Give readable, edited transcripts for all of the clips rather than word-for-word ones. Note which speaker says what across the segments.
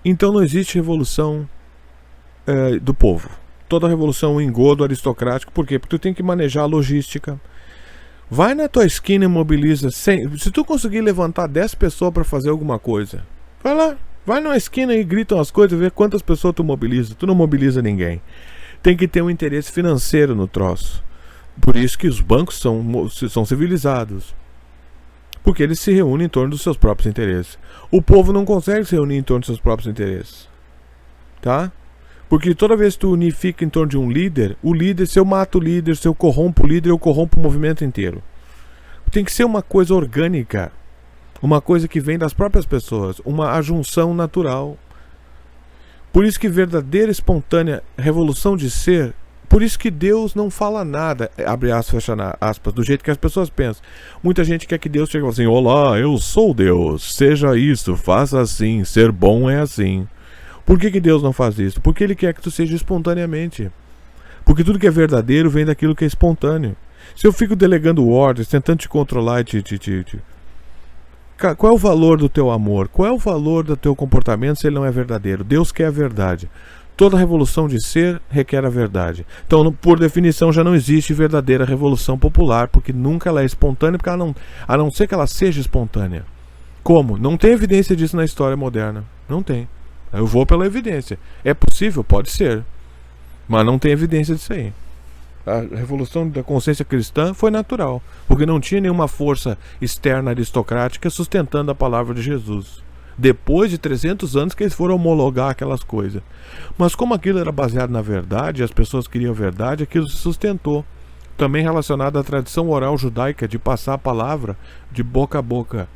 Speaker 1: Então não existe revolução do povo. Toda revolução é um engodo aristocrático. Por quê? Porque tu tem que manejar a logística. Vai na tua esquina e mobiliza 100. Se tu conseguir levantar 10 pessoas para fazer alguma coisa, vai lá, vai na esquina e gritam as coisas, vê quantas pessoas tu mobiliza. Tu não mobiliza ninguém. Tem que ter um interesse financeiro no troço. Por isso que os bancos são civilizados. Porque eles se reúnem em torno dos seus próprios interesses. O povo não consegue se reunir em torno dos seus próprios interesses. Tá? Porque toda vez que tu unifica em torno de um líder, o líder, se eu mato o líder, se eu corrompo o líder, eu corrompo o movimento inteiro. Tem que ser uma coisa orgânica. Uma coisa que vem das próprias pessoas. Uma ajunção natural. Por isso que verdadeira, espontânea revolução de ser. Por isso que Deus não fala nada, abre aspas, fecha aspas, do jeito que as pessoas pensam. Muita gente quer que Deus chegue e fale assim: olá, eu sou Deus, seja isso, faça assim, ser bom é assim. Por que Deus não faz isso? Porque Ele quer que tu seja espontaneamente. Porque tudo que é verdadeiro vem daquilo que é espontâneo. Se eu fico delegando ordens, tentando te controlar e qual é o valor do teu amor? Qual é o valor do teu comportamento se ele não é verdadeiro? Deus quer a verdade. Toda revolução de ser requer a verdade. Então, por definição, já não existe verdadeira revolução popular, porque nunca ela é espontânea, porque a não ser que ela seja espontânea. Como? Não tem evidência disso na história moderna. Não tem. Eu vou pela evidência. É possível? Pode ser. Mas não tem evidência disso aí. A revolução da consciência cristã foi natural, porque não tinha nenhuma força externa aristocrática sustentando a palavra de Jesus. Depois de 300 anos que eles foram homologar aquelas coisas. Mas como aquilo era baseado na verdade, as pessoas queriam verdade, aquilo se sustentou. Também relacionado à tradição oral judaica de passar a palavra de boca a boca.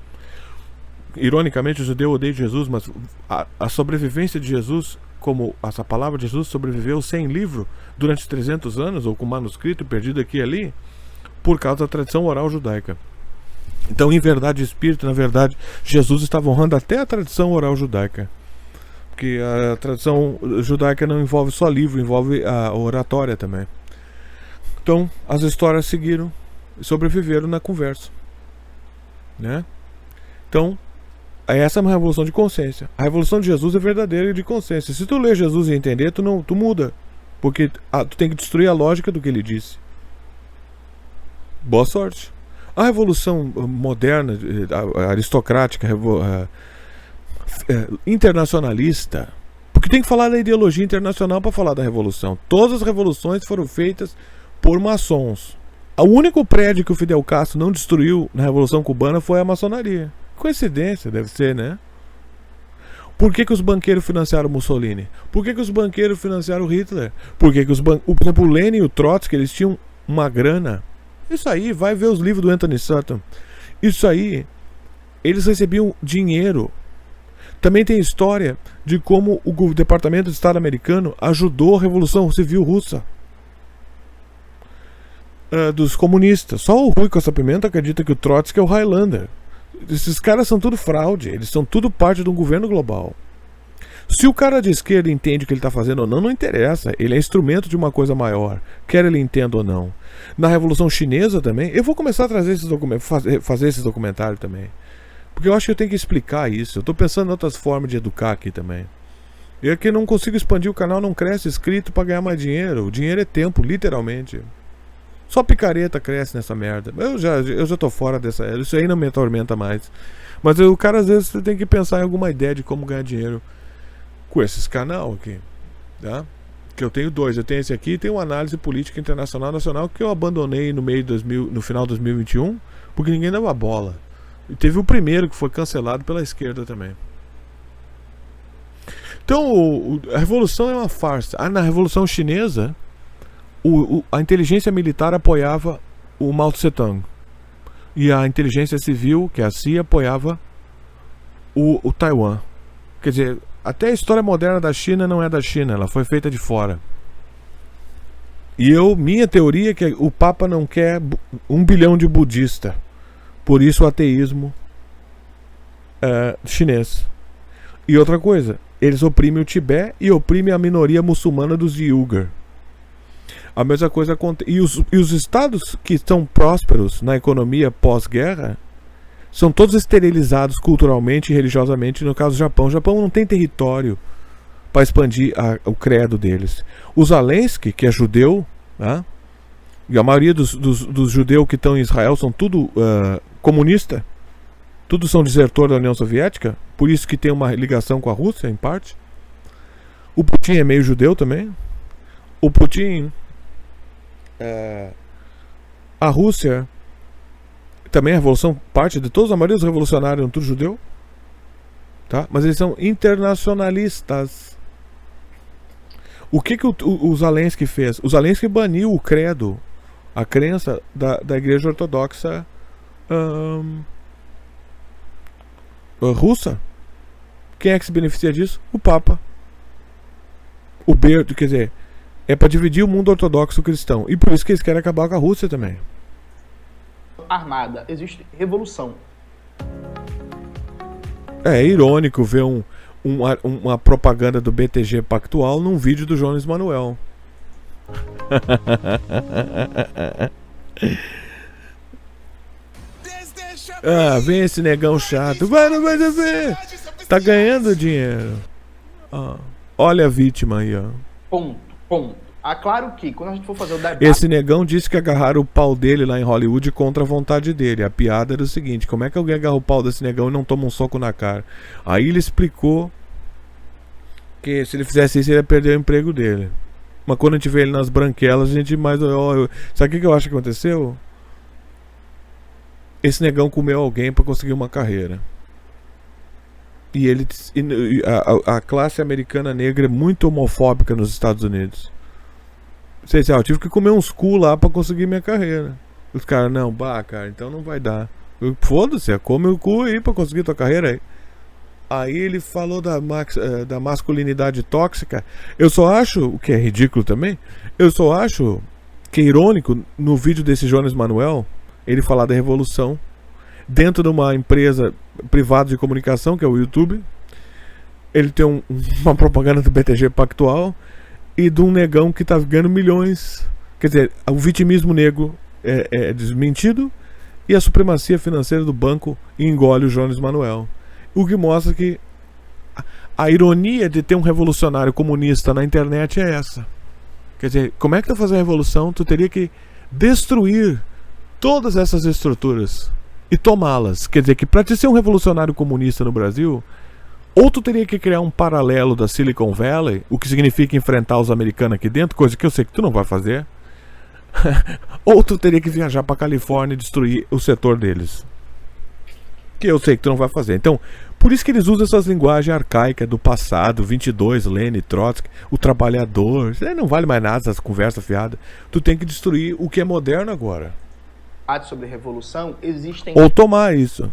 Speaker 1: Ironicamente, o judeu odeia Jesus, mas a sobrevivência de Jesus, como essa palavra de Jesus sobreviveu sem livro durante 300 anos, ou com manuscrito perdido aqui e ali, por causa da tradição oral judaica. Então, em verdade e espírito, na verdade, Jesus estava honrando até a tradição oral judaica. Porque a tradição judaica não envolve só livro, envolve a oratória também. Então, as histórias seguiram e sobreviveram na conversa. Né? Então, essa é uma revolução de consciência. A revolução de Jesus é verdadeira de consciência. Se tu ler Jesus e entender, tu muda. Porque tu tem que destruir a lógica do que ele disse. Boa sorte. A revolução moderna, aristocrática, internacionalista, porque tem que falar da ideologia internacional para falar da revolução. Todas as revoluções foram feitas por maçons. O único prédio que o Fidel Castro não destruiu na Revolução Cubana foi a maçonaria. Coincidência, deve ser, né? Por que os banqueiros financiaram Mussolini? Por que os banqueiros financiaram Hitler? Por que por exemplo, o Lenin e o Trotsky, eles tinham uma grana. Isso aí, vai ver os livros do Anthony Sutton. Isso aí, eles recebiam dinheiro. Também tem história de como o Departamento de Estado americano ajudou a Revolução Civil Russa. Dos comunistas. Só o Rui Costa Pimenta acredita que o Trotsky é o Highlander. Esses caras são tudo fraude. Eles são tudo parte de um governo global. Se o cara de esquerda entende o que ele está fazendo ou não, não interessa. Ele é instrumento de uma coisa maior, quer ele entenda ou não. Na Revolução Chinesa também, eu vou começar a trazer esses fazer esses documentários também. Porque eu acho que eu tenho que explicar isso. Eu estou pensando em outras formas de educar aqui também. Eu aqui não consigo expandir o canal, não cresce inscrito para ganhar mais dinheiro. O dinheiro é tempo, literalmente. Só picareta cresce nessa merda. Eu já tô fora dessa. Isso aí não me atormenta mais. Mas o cara às vezes tem que pensar em alguma ideia de como ganhar dinheiro com esses canal aqui, tá? Que eu tenho dois. Eu tenho esse aqui e tenho uma análise política internacional nacional que eu abandonei no final de 2021 porque ninguém dava bola. E teve o primeiro que foi cancelado pela esquerda também. Então a revolução é uma farsa. Na Revolução Chinesa a inteligência militar apoiava o Mao Tse Tung e a inteligência civil, que é a CIA, apoiava o Taiwan. Quer dizer, até a história moderna da China não é da China, ela foi feita de fora. E minha teoria é que o Papa não quer 1 bilhão de budista. Por isso o ateísmo chinês. E outra coisa, eles oprimem o Tibete e oprimem a minoria muçulmana dos Uyghur. A mesma coisa acontece. E os estados que estão prósperos na economia pós-guerra São todos esterilizados culturalmente e religiosamente. No caso do Japão, o Japão não tem território para expandir o credo deles. O Zelensky, que é judeu, né? E a maioria dos judeus que estão em Israel são tudo comunista. Todos são desertor da União Soviética. Por isso que tem uma ligação com a Rússia, em parte. O Putin é meio judeu também. O Putin... a Rússia... Também a revolução, parte de todos, a maioria dos revolucionários são tudo judeu. Tá? Mas eles são internacionalistas. O que o Zelensky fez? O Zelensky baniu o credo, a crença da Igreja Ortodoxa russa. Quem é que se beneficia disso? O Papa. Quer dizer, é para dividir o mundo ortodoxo cristão. E por isso que eles querem acabar com a Rússia também.
Speaker 2: Armada, existe revolução.
Speaker 1: É irônico ver uma propaganda do BTG Pactual num vídeo do Jones Manuel. Vem esse negão chato. Vai ver. Tá ganhando dinheiro. Olha a vítima aí, ó.
Speaker 2: Ponto. Claro que quando a gente for fazer o debate...
Speaker 1: Esse negão disse que agarraram o pau dele lá em Hollywood contra a vontade dele. A piada era o seguinte: como é que alguém agarra o pau desse negão e não toma um soco na cara? Aí ele explicou que se ele fizesse isso ele ia perder o emprego dele. Mas quando a gente vê ele nas branquelas, a gente mais... Sabe o que eu acho que aconteceu? Esse negão comeu alguém para conseguir uma carreira. E ele... A classe americana negra é muito homofóbica nos Estados Unidos. Eu tive que comer uns cu lá pra conseguir minha carreira. Os caras, não, cara, então não vai dar. Foda-se, come o cu aí pra conseguir tua carreira aí. Aí ele falou da masculinidade tóxica. Eu só acho, o que é ridículo também, eu só acho que é irônico no vídeo desse Jones Manuel ele falar da revolução dentro de uma empresa privada de comunicação, que é o YouTube. Ele tem uma propaganda do BTG Pactual e de um negão que tá ganhando milhões. Quer dizer, o vitimismo negro é desmentido e a supremacia financeira do banco engole o Jones Manuel. O que mostra que a ironia de ter um revolucionário comunista na internet é essa. Quer dizer, como é que tu fazer a revolução? Tu teria que destruir todas essas estruturas e tomá-las. Quer dizer que para te ser um revolucionário comunista no Brasil, ou tu teria que criar um paralelo da Silicon Valley, o que significa enfrentar os americanos aqui dentro, coisa que eu sei que tu não vai fazer. Ou tu teria que viajar para Califórnia e destruir o setor deles, que eu sei que tu não vai fazer. Então, por isso que eles usam essas linguagens arcaicas do passado, 22, Lenin, Trotsky, o trabalhador. Isso aí não vale mais nada, essas conversas fiadas. Tu tem que destruir o que é moderno agora.
Speaker 2: Sobre revolução, existem...
Speaker 1: Ou tomar isso.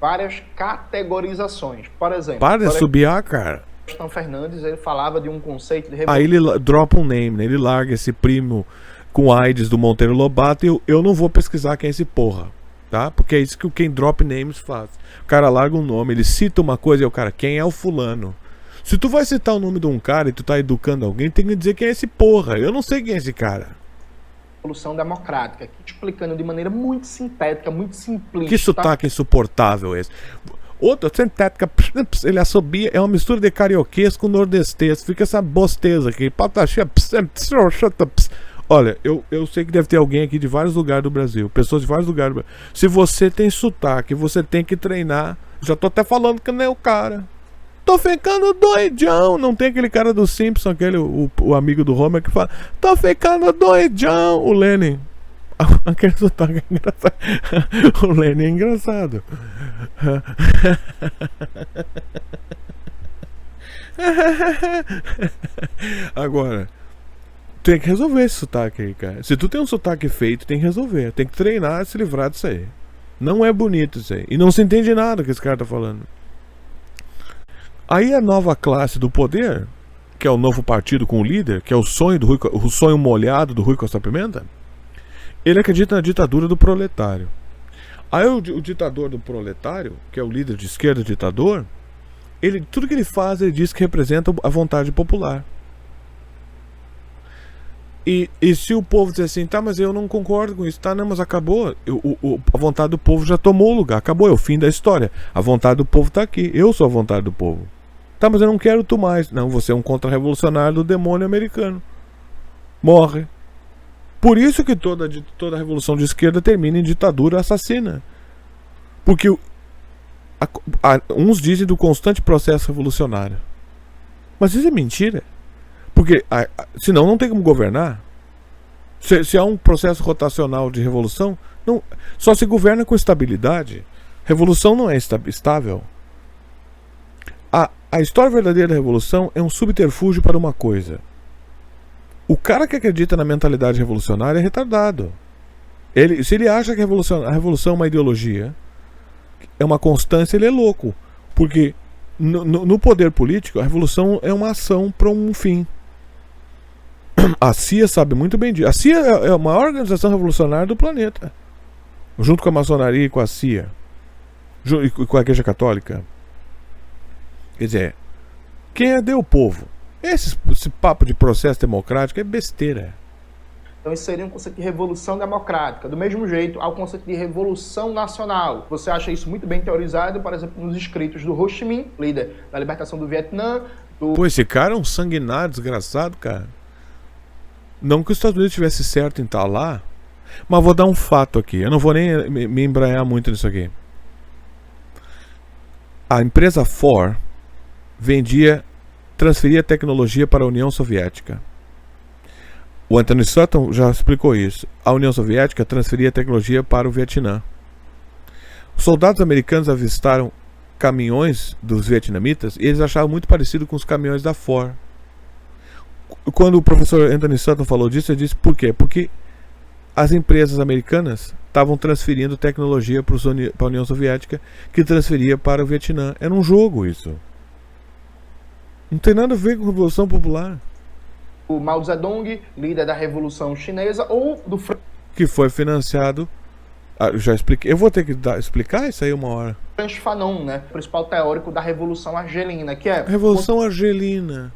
Speaker 2: Várias categorizações. Por exemplo...
Speaker 1: Para de assobiar, cara.
Speaker 2: Sebastião Fernandes, ele falava de um conceito de revolução.
Speaker 1: Aí ele dropa um name, né? Ele larga esse primo com AIDS do Monteiro Lobato e eu não vou pesquisar quem é esse porra, tá? Porque é isso que quem drop names faz. O cara larga um nome, ele cita uma coisa e o cara, quem é o fulano? Se tu vai citar o nome de um cara e tu tá educando alguém, tem que dizer quem é esse porra. Eu não sei quem é esse cara.
Speaker 2: Revolução democrática, aqui te explicando de maneira muito sintética, muito simplista.
Speaker 1: Que sotaque insuportável esse. Outra sintética, ele assobia, é uma mistura de carioquês com nordestês. Fica essa bosteza aqui. Olha, eu sei que deve ter alguém aqui de vários lugares do Brasil, pessoas de vários lugares do Brasil. Se você tem sotaque, você tem que treinar. Já tô até falando que não é o cara. Tô ficando doidão. Não tem aquele cara do Simpson, aquele, o amigo do Homer que fala, tô ficando doidão. O Lenin. Aquele sotaque é engraçado. O Lenin é engraçado. Agora, tem que resolver esse sotaque aí, cara. Se tu tem um sotaque feito, tem que resolver. Tem que treinar e se livrar disso aí. Não é bonito isso aí. E não se entende nada que esse cara tá falando. Aí a nova classe do poder, que é o novo partido com o líder, que é o sonho o sonho molhado do Rui Costa Pimenta, ele acredita na ditadura do proletário. Aí o ditador do proletário, que é o líder de esquerda ditador, tudo que ele faz, ele diz que representa a vontade popular. E se o povo dizer assim, tá, mas eu não concordo com isso, tá, não, mas acabou. A vontade do povo já tomou o lugar, acabou, é o fim da história. A vontade do povo tá aqui, eu sou a vontade do povo. Tá, mas eu não quero tu mais. Não, você é um contra-revolucionário do demônio americano. Morre. Por isso que toda revolução de esquerda termina em ditadura assassina. Porque uns dizem do constante processo revolucionário. Mas isso é mentira. Porque senão não tem como governar. Se há um processo rotacional de revolução, só se governa com estabilidade. Revolução não é estável. A história verdadeira da revolução é um subterfúgio para uma coisa. O cara que acredita na mentalidade revolucionária é retardado. Se ele acha que a revolução é uma ideologia, é uma constância, ele é louco. Porque no poder político, a revolução é uma ação para um fim. A CIA sabe muito bem disso. A CIA é a maior organização revolucionária do planeta. Junto com a maçonaria e com a CIA. E com a Igreja Católica. Quer dizer, quem é o povo? Esse papo de processo democrático é besteira.
Speaker 2: Então isso seria um conceito de revolução democrática. Do mesmo jeito, há o conceito de revolução nacional. Você acha isso muito bem teorizado, por exemplo, nos escritos do Ho Chi Minh, líder da libertação do Vietnã.
Speaker 1: Pô, esse cara é um sanguinário, desgraçado, cara. Não que os Estados Unidos estivesse certo em estar lá, mas vou dar um fato aqui. Eu não vou nem me embranhar muito nisso aqui. A empresa Ford transferia tecnologia para a União Soviética. O Anthony Sutton já explicou isso. A União Soviética transferia tecnologia para o Vietnã. Os soldados americanos avistaram caminhões dos vietnamitas e eles achavam muito parecido com os caminhões da Ford. Quando o professor Anthony Sutton falou disso, ele disse por quê? Porque as empresas americanas estavam transferindo tecnologia para a União Soviética, que transferia para o Vietnã. Era um jogo isso. Não tem nada a ver com a Revolução Popular.
Speaker 2: O Mao Zedong, líder da Revolução Chinesa, ou do
Speaker 1: que foi financiado. Já expliquei. Eu vou ter que explicar isso aí uma hora.
Speaker 2: Frantz Fanon, né? O principal teórico da Revolução Argelina, que é...
Speaker 1: Revolução Argelina.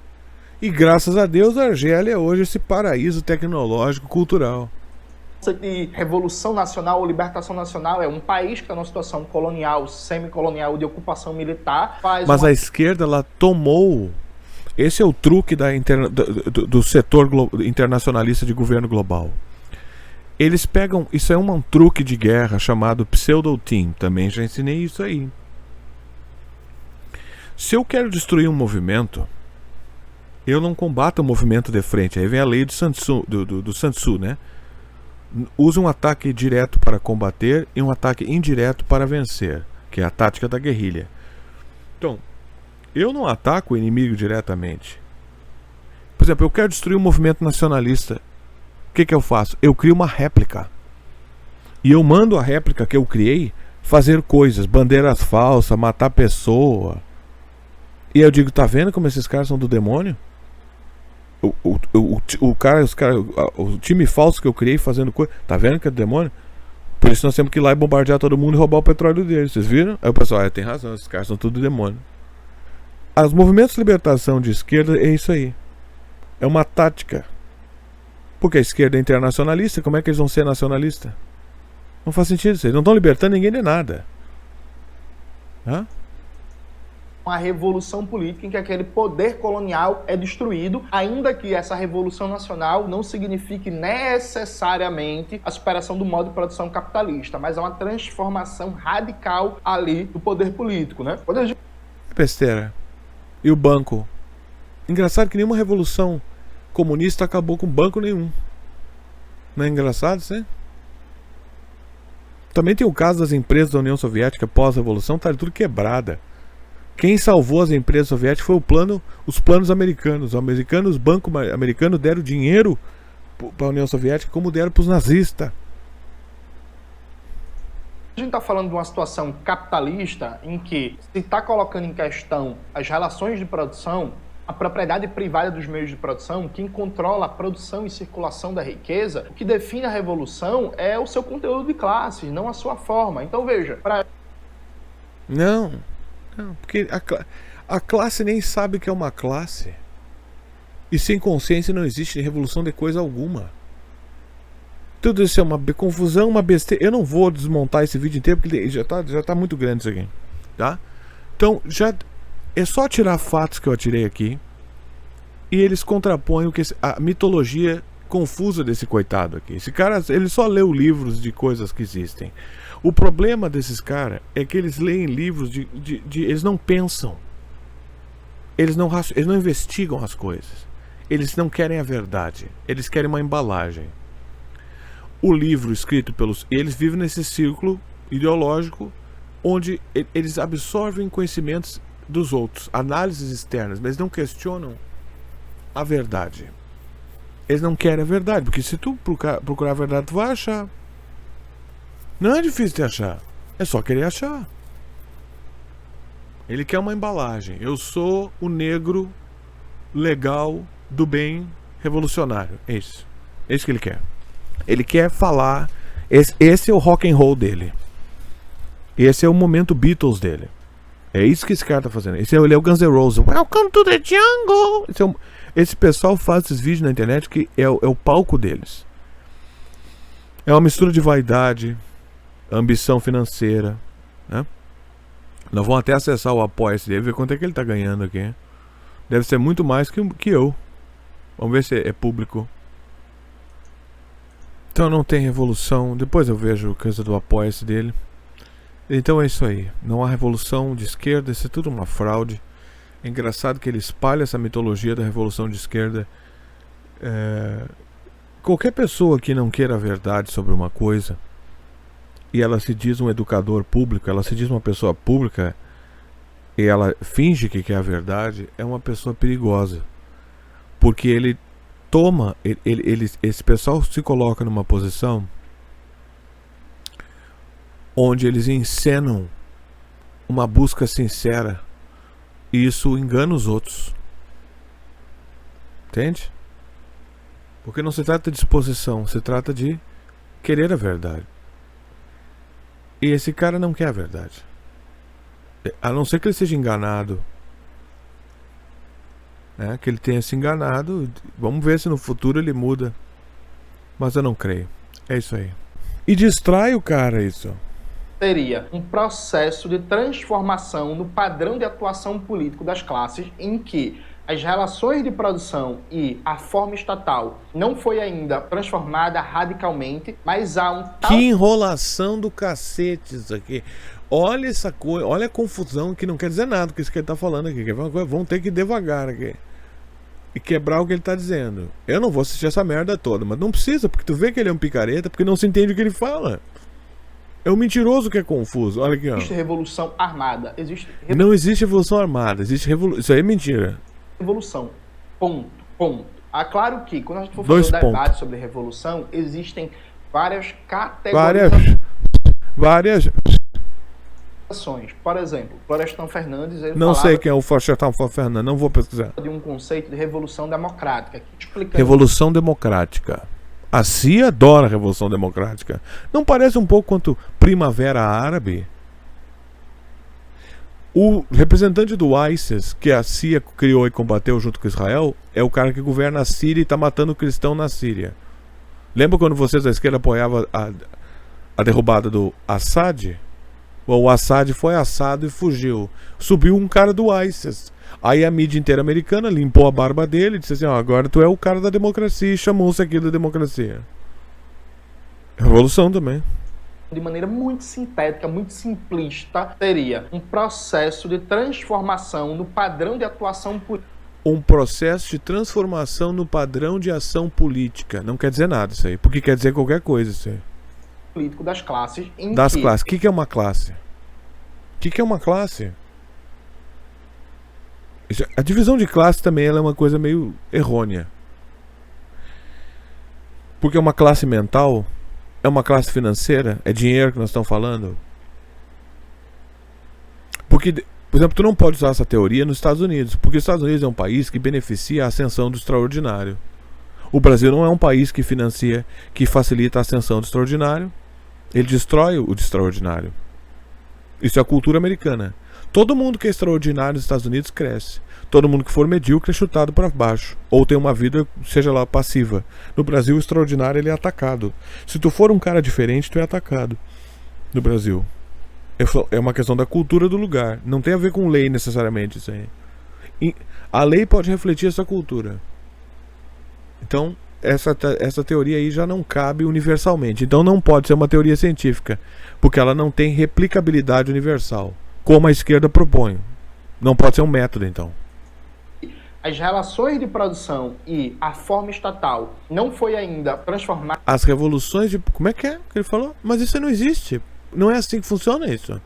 Speaker 1: E graças a Deus a Argélia é hoje esse paraíso tecnológico, cultural.
Speaker 2: De revolução nacional ou libertação nacional é um país que está numa situação colonial, semicolonial, de ocupação militar.
Speaker 1: Mas a esquerda, ela tomou... Esse é o truque do setor internacionalista de governo global. Eles pegam... Isso é um truque de guerra chamado pseudo-team. Também já ensinei isso aí. Se eu quero destruir um movimento, eu não combato o movimento de frente. Aí vem a lei do Sun Tzu, né? Usa um ataque direto para combater e um ataque indireto para vencer, que é a tática da guerrilha. Então, eu não ataco o inimigo diretamente. Por exemplo, eu quero destruir um movimento nacionalista. O que eu faço? Eu crio uma réplica. E eu mando a réplica que eu criei fazer coisas, bandeiras falsas, matar pessoa. E eu digo, tá vendo como esses caras são do demônio? O time falso que eu criei fazendo coisa, tá vendo que é do demônio? Por isso nós temos que ir lá e bombardear todo mundo e roubar o petróleo deles, vocês viram? Aí o pessoal, tem razão, esses caras são tudo demônio. Os movimentos de libertação de esquerda é isso aí. É uma tática. Porque a esquerda é internacionalista, como é que eles vão ser nacionalistas? Não faz sentido isso, eles não estão libertando ninguém de nada. Hã?
Speaker 2: Uma revolução política em que aquele poder colonial é destruído, ainda que essa revolução nacional não signifique necessariamente a superação do modo de produção capitalista, mas é uma transformação radical ali do poder político, né?
Speaker 1: Besteira. E o banco? Engraçado que nenhuma revolução comunista acabou com banco nenhum. Não é engraçado isso, hein? Também tem o caso das empresas da União Soviética pós-revolução, tá tudo quebrada. Quem salvou as empresas soviéticas foi os planos americanos. Os bancos americanos deram dinheiro para a União Soviética como deram para os nazistas.
Speaker 2: A gente está falando de uma situação capitalista em que se está colocando em questão as relações de produção, a propriedade privada dos meios de produção, quem controla a produção e circulação da riqueza, o que define a revolução é o seu conteúdo de classes, não a sua forma. Então veja,
Speaker 1: Não, porque a classe nem sabe que é uma classe. E sem consciência não existe revolução de coisa alguma. Tudo isso é uma confusão, uma besteira. Eu não vou desmontar esse vídeo inteiro porque já tá muito grande isso aqui, tá? Então já é só tirar fatos que eu atirei aqui e eles contrapõem a mitologia confusa desse coitado aqui. Esse cara, ele só leu livros de coisas que existem. O problema desses caras é que eles leem livros eles não pensam. Eles não investigam as coisas. Eles não querem a verdade. Eles querem uma embalagem. O livro escrito pelos... Eles vivem nesse círculo ideológico onde eles absorvem conhecimentos dos outros, análises externas, mas não questionam a verdade. Eles não querem a verdade, porque se tu procurar a verdade, tu vai achar. Não é difícil de achar, é só querer achar. Ele quer uma embalagem. Eu sou o negro legal, do bem, revolucionário. É isso. É isso que ele quer. Ele quer falar. Esse é o rock and roll dele. Esse é o momento Beatles dele. É isso que esse cara tá fazendo. Ele é o Guns N' Roses. Welcome to the jungle. Esse pessoal faz esses vídeos na internet que é o palco deles. É uma mistura de vaidade, ambição financeira, né? Nós vamos até acessar o Apoia-se dele, ver quanto é que ele tá ganhando aqui. Deve ser muito mais que eu. Vamos ver se é público. Então não tem revolução. Depois eu vejo a coisa do Apoia-se dele. Então é isso aí. Não há revolução de esquerda. Isso é tudo uma fraude. É engraçado que ele espalha essa mitologia da revolução de esquerda. Qualquer pessoa que não queira a verdade sobre uma coisa e ela se diz um educador público, ela se diz uma pessoa pública e ela finge que quer a verdade, é uma pessoa perigosa. Porque ele toma, esse pessoal se coloca numa posição onde eles encenam uma busca sincera e isso engana os outros. Entende? Porque não se trata de disposição, se trata de querer a verdade. E esse cara não quer a verdade. A não ser que ele seja enganado, né? Que ele tenha se enganado. Vamos ver se no futuro ele muda. Mas eu não creio. É isso aí. E distrai o cara isso.
Speaker 2: Seria um processo de transformação no padrão de atuação político das classes em que as relações de produção e a forma estatal não foi ainda transformada radicalmente, mas há um tal...
Speaker 1: Que enrolação do cacete isso aqui. Olha essa coisa, olha a confusão que não quer dizer nada que isso que ele tá falando aqui. Vão ter que ir devagar aqui e quebrar o que ele tá dizendo. Eu não vou assistir essa merda toda, mas não precisa, porque tu vê que ele é um picareta, porque não se entende o que ele fala. É um mentiroso que é confuso. Olha aqui, ó.
Speaker 2: Existe revolução armada.
Speaker 1: Não existe revolução armada, existe revolução. Isso aí é mentira.
Speaker 2: Revolução. Ponto. Claro que quando a gente for fazer um debate sobre revolução, existem várias categorias.
Speaker 1: Várias.
Speaker 2: Por exemplo, Florestan Fernandes, ele
Speaker 1: não sei quem é o Florestan Fernandes, não vou pesquisar.
Speaker 2: De um conceito de revolução democrática.
Speaker 1: Revolução democrática. A CIA adora a revolução democrática. Não parece um pouco quanto Primavera Árabe? O representante do ISIS, que a CIA criou e combateu junto com Israel, é o cara que governa a Síria e está matando cristão na Síria. Lembra quando vocês da esquerda apoiavam a derrubada do Assad? O Assad foi assado e fugiu. Subiu um cara do ISIS. Aí a mídia inteira americana limpou a barba dele e disse assim, agora tu é o cara da democracia, e chamou-se aqui da democracia. Revolução também.
Speaker 2: De maneira muito sintética, muito simplista, seria um processo de transformação no padrão de atuação política.
Speaker 1: Um processo de transformação no padrão de ação política. Não quer dizer nada isso aí, porque quer dizer qualquer coisa isso aí.
Speaker 2: Político das classes.
Speaker 1: Classes. O que é uma classe? O que é uma classe? A divisão de classe também ela é uma coisa meio errônea. Porque é uma classe mental, é uma classe financeira, é dinheiro que nós estamos falando. Porque, por exemplo, tu não pode usar essa teoria nos Estados Unidos, porque os Estados Unidos é um país que beneficia a ascensão do extraordinário. O Brasil não é um país que financia, que facilita a ascensão do extraordinário. Ele destrói o extraordinário. Isso é a cultura americana. Todo mundo que é extraordinário nos Estados Unidos cresce. Todo mundo que for medíocre é chutado para baixo. Ou tem uma vida, seja lá, passiva. No Brasil, o extraordinário ele é atacado. Se tu for um cara diferente, tu é atacado. No Brasil. É uma questão da cultura do lugar. Não tem a ver com lei necessariamente isso aí. A lei pode refletir essa cultura. Então, essa teoria aí já não cabe universalmente. Então não pode ser uma teoria científica. Porque ela não tem replicabilidade universal. Como a esquerda propõe. Não pode ser um método, então.
Speaker 2: As relações de produção e a forma estatal não foi ainda transformada.
Speaker 1: As revoluções de... Como é que ele falou? Mas isso não existe. Não é assim que funciona isso.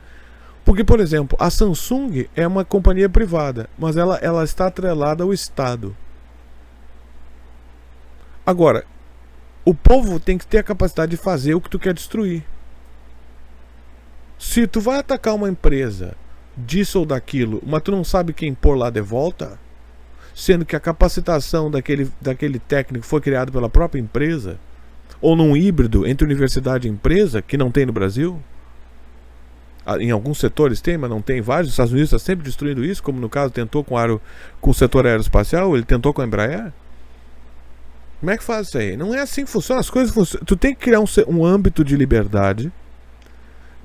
Speaker 1: Porque, por exemplo, a Samsung é uma companhia privada, mas ela está atrelada ao Estado. Agora, o povo tem que ter a capacidade de fazer o que tu quer destruir. Se tu vai atacar uma empresa disso ou daquilo, mas tu não sabe quem pôr lá de volta, sendo que a capacitação daquele técnico foi criada pela própria empresa, ou num híbrido entre universidade e empresa, que não tem no Brasil. Em alguns setores tem, mas não tem vários. Os Estados Unidos está sempre destruindo isso, como no caso tentou com o setor aeroespacial, ele tentou com a Embraer. Como é que faz isso aí? Não é assim que funciona. As coisas funcionam. Tu tem que criar um âmbito de liberdade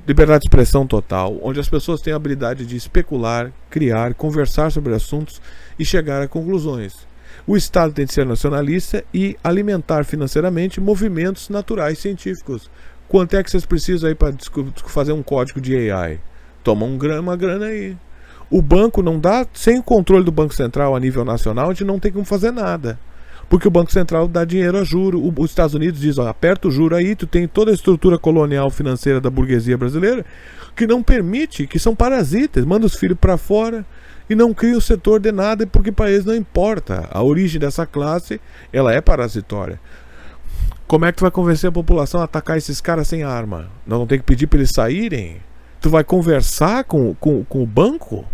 Speaker 1: de expressão total, onde as pessoas têm a habilidade de especular, criar, conversar sobre assuntos e chegar a conclusões. O Estado tem de ser nacionalista e alimentar financeiramente movimentos naturais científicos. Quanto é que vocês precisam aí para fazer um código de AI? Toma uma grana aí. O banco não dá, sem o controle do Banco Central a nível nacional, a gente não tem como fazer nada. Porque o Banco Central dá dinheiro a juro. Os Estados Unidos diz, ó, aperta o juro aí, tu tem toda a estrutura colonial financeira da burguesia brasileira que não permite, que são parasitas, manda os filhos para fora e não cria o setor de nada, porque para eles não importa. A origem dessa classe, ela é parasitória. Como é que tu vai convencer a população a atacar esses caras sem arma? Não tem que pedir para eles saírem? Tu vai conversar com o banco?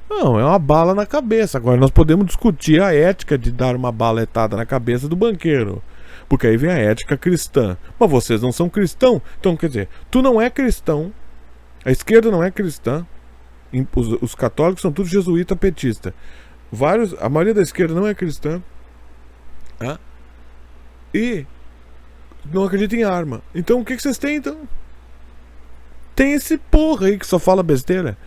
Speaker 1: Não, é uma bala na cabeça. Agora nós podemos discutir a ética de dar uma baletada na cabeça do banqueiro. Porque aí vem a ética cristã. Mas vocês não são cristãos. Então, quer dizer, tu não é cristão. A esquerda não é cristã. Os católicos são todos jesuíta petista. A maioria da esquerda não é cristã. E não acredita em arma. Então o que vocês têm, então? Tem esse porra aí que só fala besteira.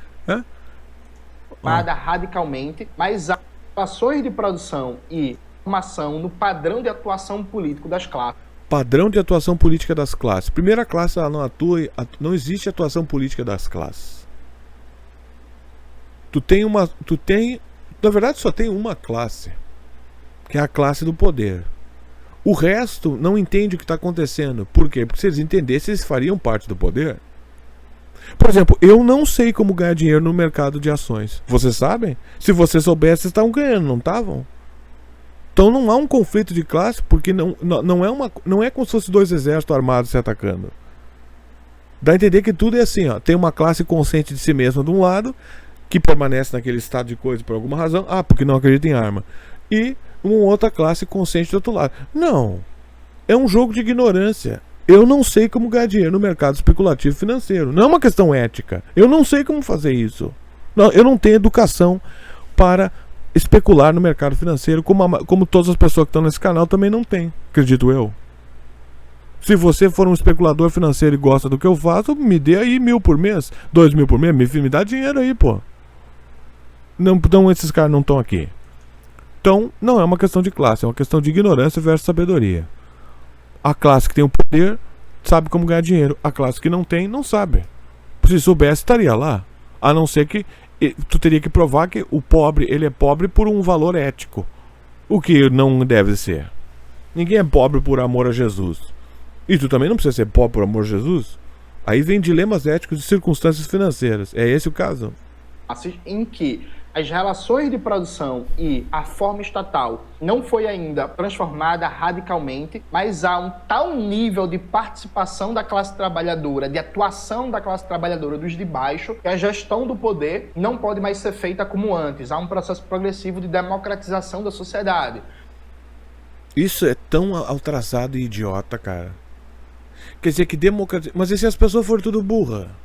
Speaker 2: Radicalmente, mas as ações de produção e formação no padrão de atuação político das classes.
Speaker 1: Padrão de atuação política das classes. Primeira classe, ela não atua, não existe atuação política das classes. Na verdade só tem uma classe, que é a classe do poder. O resto não entende o que está acontecendo. Por quê? Porque se eles entendessem, eles fariam parte do poder. Por exemplo, eu não sei como ganhar dinheiro no mercado de ações. Vocês sabem? Se vocês soubessem, vocês estavam ganhando, não estavam? Então não há um conflito de classe, porque não é como se fossem dois exércitos armados se atacando. Dá a entender que tudo é assim, ó. Tem uma classe consciente de si mesma de um lado, que permanece naquele estado de coisa por alguma razão, porque não acredita em arma. E uma outra classe consciente do outro lado. Não. É um jogo de ignorância. Eu não sei como ganhar dinheiro no mercado especulativo financeiro. Não é uma questão ética. Eu não sei como fazer isso. Não, eu não tenho educação para especular no mercado financeiro, como todas as pessoas que estão nesse canal também não têm, acredito eu. Se você for um especulador financeiro e gosta do que eu faço, me dê aí 1.000 por mês, 2.000 por mês, me dá dinheiro aí, pô. Não, então esses caras não estão aqui. Então, não é uma questão de classe, é uma questão de ignorância versus sabedoria. A classe que tem o poder sabe como ganhar dinheiro. A classe que não tem, não sabe. Se soubesse, estaria lá. A não ser que tu teria que provar que o pobre, ele é pobre por um valor ético. O que não deve ser. Ninguém é pobre por amor a Jesus. E tu também não precisa ser pobre por amor a Jesus. Aí vem dilemas éticos de circunstâncias financeiras. É esse o caso?
Speaker 2: Em que as relações de produção e a forma estatal não foi ainda transformada radicalmente, mas há um tal nível de participação da classe trabalhadora, de atuação da classe trabalhadora dos de baixo, que a gestão do poder não pode mais ser feita como antes. Há um processo progressivo de democratização da sociedade.
Speaker 1: Isso é tão atrasado e idiota, cara. Quer dizer que Mas e se as pessoas forem tudo burra?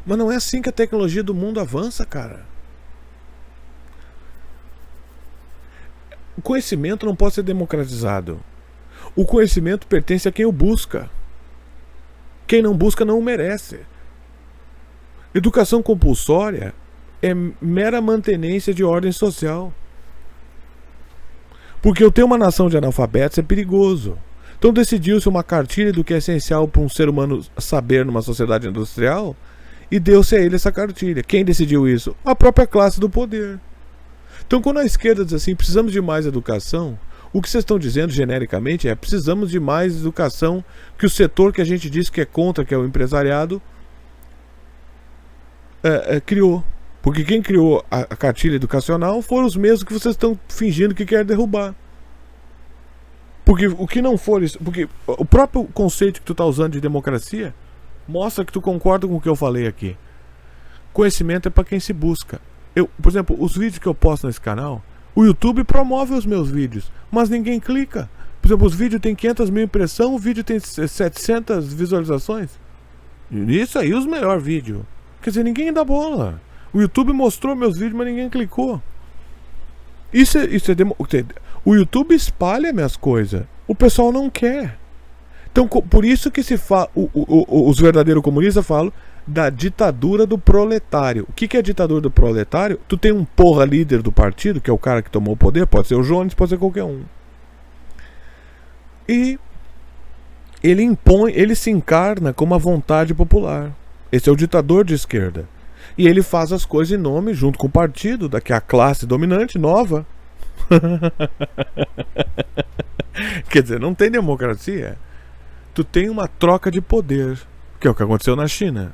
Speaker 1: Mas não é assim que a tecnologia do mundo avança, cara. O conhecimento não pode ser democratizado. O conhecimento pertence a quem o busca. Quem não busca não o merece. Educação compulsória é mera mantenência de ordem social. Porque eu tenho uma nação de analfabetos é perigoso. Então decidiu-se uma cartilha do que é essencial para um ser humano saber numa sociedade industrial e deu-se a ele essa cartilha. Quem decidiu isso? A própria classe do poder. Então quando a esquerda diz assim, precisamos de mais educação, o que vocês estão dizendo genericamente é precisamos de mais educação que o setor que a gente diz que é contra, que é o empresariado, criou. Porque quem criou a cartilha educacional foram os mesmos que vocês estão fingindo que querem derrubar. Porque o que não for isso, porque o próprio conceito que tu está usando de democracia mostra que tu concorda com o que eu falei aqui. Conhecimento é para quem se busca. Por exemplo, os vídeos que eu posto nesse canal, o YouTube promove os meus vídeos, mas ninguém clica. Por exemplo, os vídeos têm 500 mil impressões, o vídeo tem 700 visualizações. Isso aí, os melhores vídeos. Quer dizer, ninguém dá bola. O YouTube mostrou meus vídeos, mas ninguém clicou. O YouTube espalha minhas coisas. O pessoal não quer. Então, por isso que se fala, os verdadeiros comunistas falam da ditadura do proletário. O que é a ditadura do proletário? Tu tem um porra líder do partido, que é o cara que tomou o poder, pode ser o Jones, pode ser qualquer um. E ele impõe, ele se encarna como a vontade popular. Esse é o ditador de esquerda. E ele faz as coisas em nome, junto com o partido, que é a classe dominante nova. Quer dizer, não tem democracia. Tu tem uma troca de poder, que é o que aconteceu na China.